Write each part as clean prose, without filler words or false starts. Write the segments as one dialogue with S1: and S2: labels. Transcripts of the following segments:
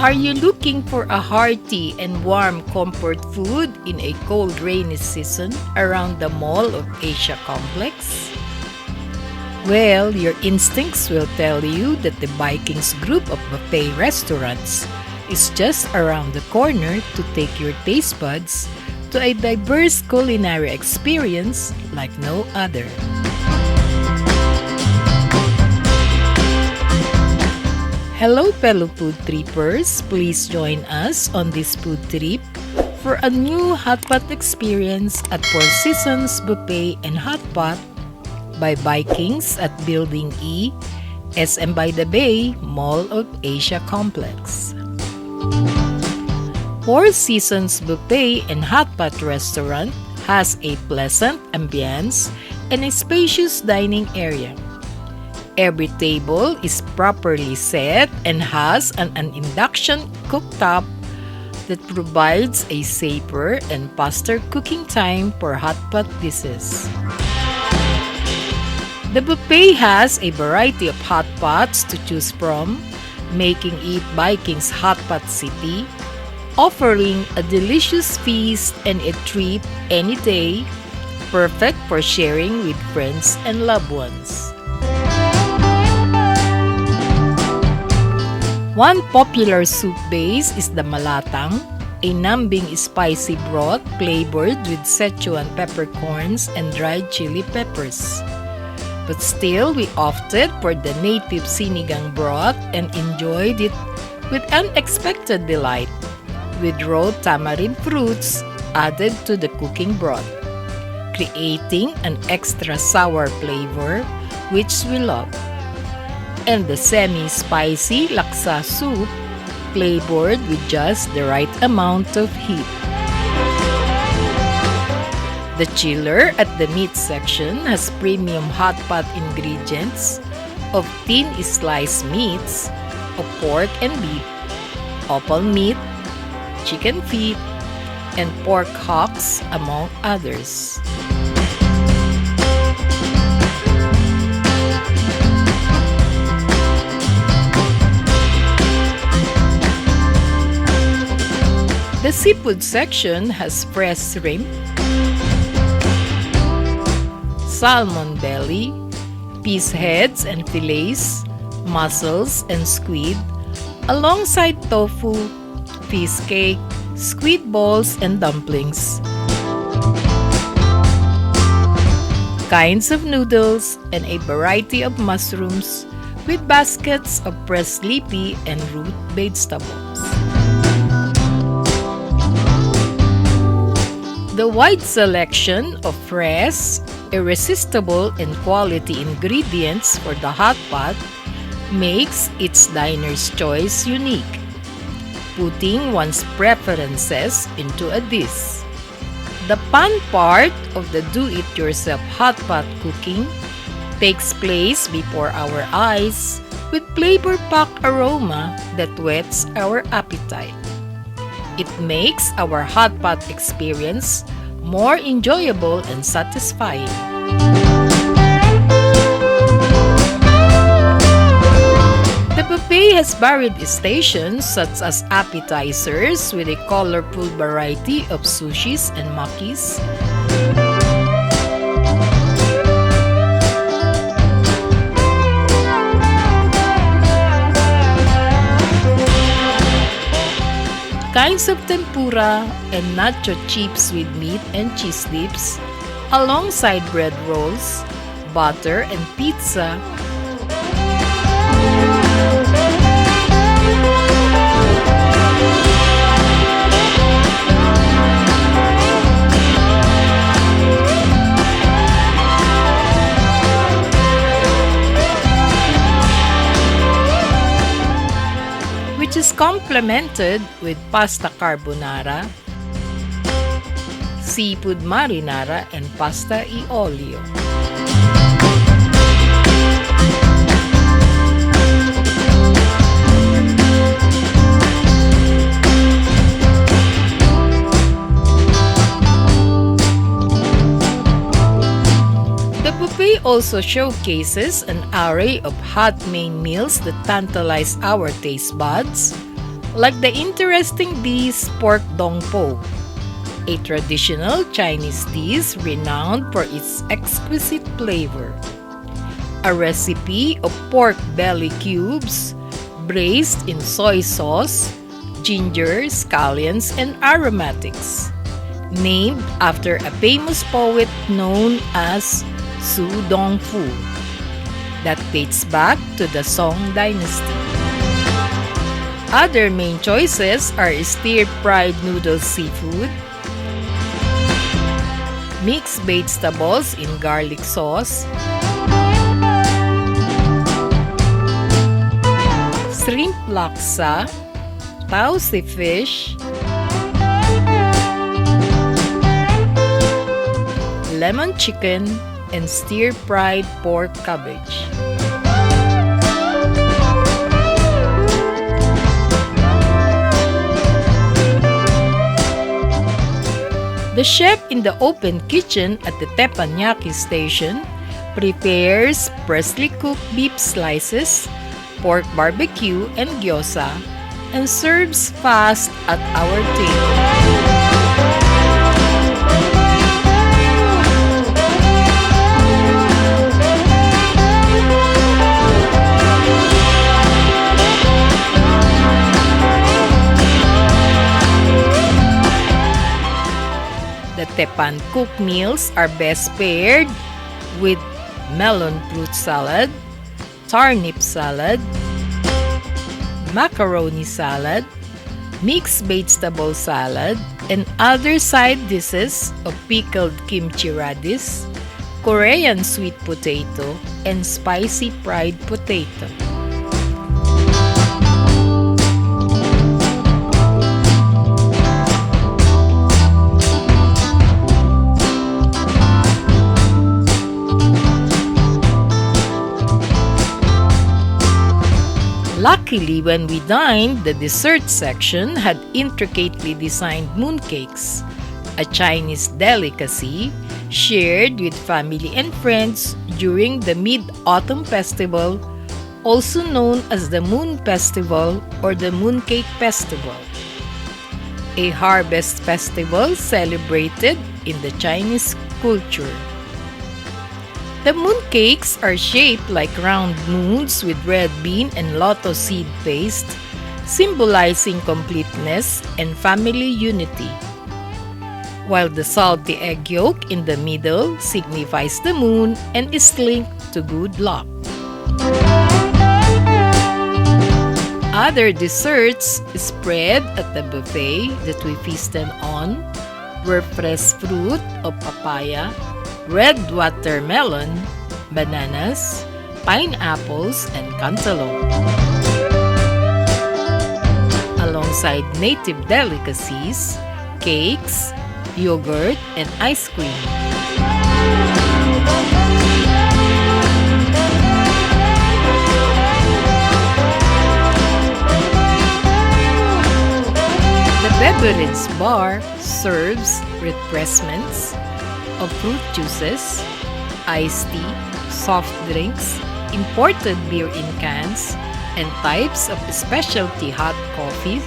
S1: Are you looking for a hearty and warm comfort food in a cold rainy season around the Mall of Asia complex? Well, your instincts will tell you that the Vikings group of buffet restaurants is just around the corner to take your taste buds to a diverse culinary experience like no other. Hello fellow food trippers, please join us on this food trip for a new hotpot experience at Four Seasons Buffet and Hotpot by Vikings at Building E, SM by the Bay, Mall of Asia Complex. Four Seasons Buffet and Hotpot restaurant has a pleasant ambiance and a spacious dining area. Every table is properly set and has an induction cooktop that provides a safer and faster cooking time for hotpot dishes. The buffet has a variety of hotpots to choose from, making it Vikings Hotpot City, offering a delicious feast and a treat any day, perfect for sharing with friends and loved ones. One popular soup base is the malatang, a numbing spicy broth flavored with Szechuan peppercorns and dried chili peppers. But still, we opted for the native sinigang broth and enjoyed it with unexpected delight, with raw tamarind fruits added to the cooking broth, creating an extra sour flavor which we love. And the semi-spicy laksa soup flavored with just the right amount of heat. The chiller at the meat section has premium hotpot ingredients of thin sliced meats of pork and beef, offal meat, chicken feet, and pork hocks among others. The seafood section has fresh shrimp, salmon belly, fish heads and fillets, mussels and squid, alongside tofu, fish cake, squid balls and dumplings, kinds of noodles, and a variety of mushrooms with baskets of fresh leafy and root vegetables. The wide selection of fresh, irresistible, and quality ingredients for the hotpot makes its diner's choice unique, putting one's preferences into a dish. The fun part of the do-it-yourself hotpot cooking takes place before our eyes with flavor-packed aroma that whets our appetite. It makes our hotpot experience more enjoyable and satisfying. The buffet has varied stations such as appetizers with a colorful variety of sushis and makis, kinds of tempura and nacho chips with meat and cheese dips, alongside bread rolls, butter and pizza, which is complemented with pasta carbonara, seafood marinara, and pasta e olio. buffet also showcases an array of hot main meals that tantalize our taste buds, like the interesting dish pork dong po, a traditional Chinese dish renowned for its exquisite flavor. A recipe of pork belly cubes braised in soy sauce, ginger, scallions, and aromatics, named after a famous poet known as Su Dongfu, that dates back to the Song dynasty. Other main choices are stir-fried noodle seafood, mixed vegetables in garlic sauce, shrimp laksa, tausi fish, lemon chicken, and stir-fried pork cabbage. The chef in the open kitchen at the teppanyaki station prepares freshly cooked beef slices, pork barbecue, and gyoza, and serves fast at our table. The teppan cooked meals are best paired with melon fruit salad, turnip salad, macaroni salad, mixed vegetable salad, and other side dishes of pickled kimchi radish, Korean sweet potato, and spicy fried potato. Luckily, when we dined, the dessert section had intricately designed mooncakes, a Chinese delicacy shared with family and friends during the Mid-Autumn Festival, also known as the Moon Festival or the Mooncake Festival, a harvest festival celebrated in the Chinese culture. The mooncakes are shaped like round moons with red bean and lotus seed paste, symbolizing completeness and family unity, while the salty egg yolk in the middle signifies the moon and is linked to good luck. Other desserts spread at the buffet that we feasted on were fresh fruit of papaya, red watermelon, bananas, pineapples, and cantaloupe, alongside native delicacies, cakes, yogurt, and ice cream. The beverage bar serves refreshments of fruit juices, iced tea, soft drinks, imported beer in cans, and types of specialty hot coffee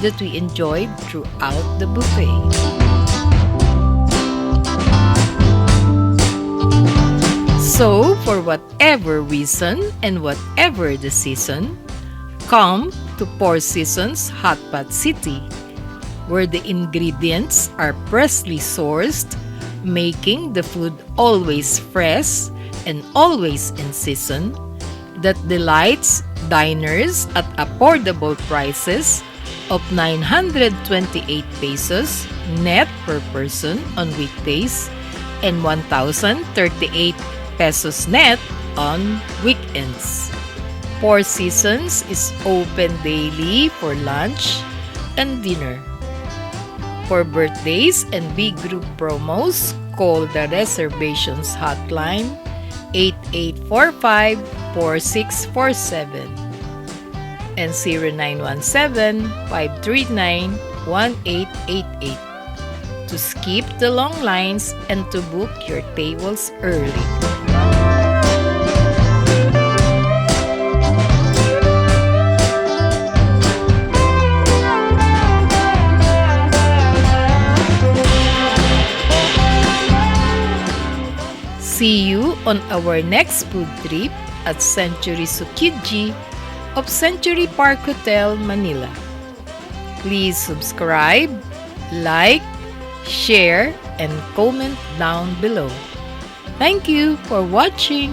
S1: that we enjoyed throughout the buffet. So, for whatever reason and whatever the season, come to Four Seasons Hotpot City, where the ingredients are freshly sourced, making the food always fresh and always in season, that delights diners at affordable prices of 928 pesos net per person on weekdays and 1,038 pesos net on weekends. Four Seasons is open daily for lunch and dinner. For birthdays and big group promos, call the reservations hotline 8845-4647 and 0917-539-1888 to skip the long lines and to book your tables early. See you on our next food trip at Century Tsukiji of Century Park Hotel, Manila. Please subscribe, like, share, and comment down below. Thank you for watching.